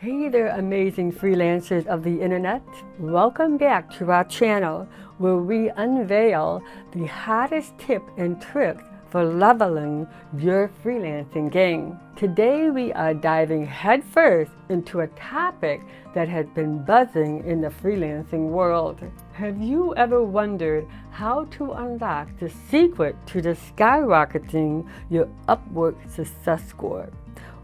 Hey there, amazing freelancers of the internet. Welcome back to our channel where we unveil the hottest tip and tricks for leveling your freelancing game. Today we are diving headfirst into a topic that has been buzzing in the freelancing world. Have you ever wondered how to unlock the secret to the skyrocketing your Upwork success score?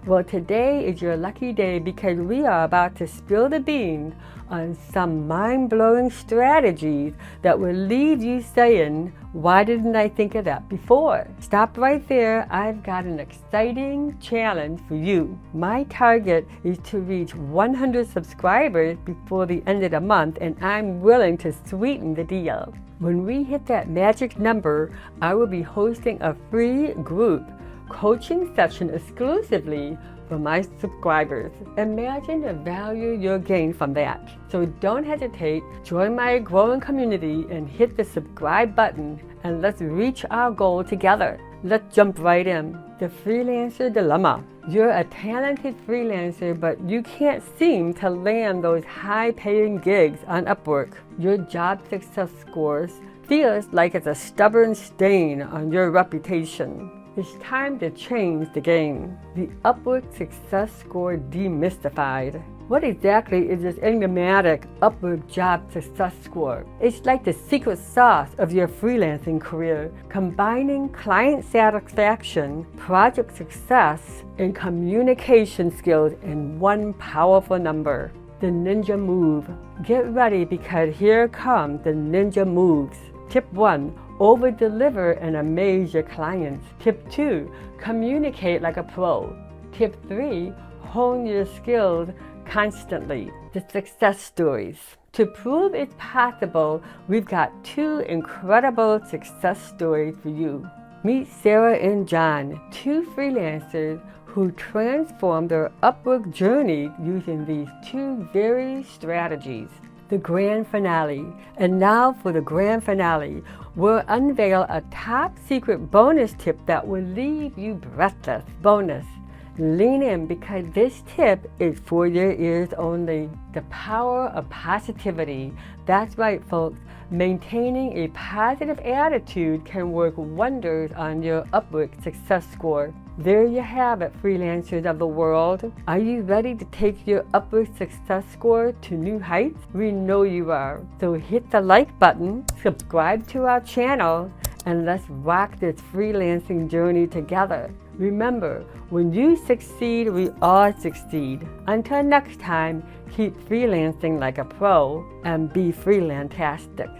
Well, today is your lucky day because we are about to spill the beans on some mind-blowing strategies that will leave you saying, why didn't I think of that before? Stop right there. I've got an exciting challenge for you. My target is to reach 100 subscribers before the end of the month, and I'm willing to sweeten the deal. When we hit that magic number, I will be hosting a free group coaching session exclusively for my subscribers. Imagine the value you'll gain from that. So don't hesitate, join my growing community and hit the subscribe button, and let's reach our goal together. Let's jump right in. The freelancer dilemma. You're a talented freelancer, but you can't seem to land those high-paying gigs on Upwork. Your job success scores feels like it's a stubborn stain on your reputation. It's time to change the game. The Upwork success score demystified. What exactly is this enigmatic Upwork job success score? It's like the secret sauce of your freelancing career, combining client satisfaction, project success, and communication skills in one powerful number. The ninja move. Get ready because here come the ninja moves. Tip 1. Over-deliver and amaze your clients. Tip 2. Communicate like a pro. Tip 3. Hone your skills constantly. The success stories. To prove it's possible, we've got two incredible success stories for you. Meet Sarah and John, two freelancers who transformed their Upwork journey using these two very strategies. The grand finale. And now for the grand finale, we'll unveil a top secret bonus tip that will leave you breathless. Bonus. Lean in because this tip is for your ears only. The power of positivity. That's right, folks. Maintaining a positive attitude can work wonders on your Upwork success score. There you have it, freelancers of the world. Are you ready to take your Upwork success score to new heights? We know you are. So hit the like button, subscribe to our channel, and let's rock this freelancing journey together. Remember, when you succeed, we all succeed. Until next time, keep freelancing like a pro and be freelantastic.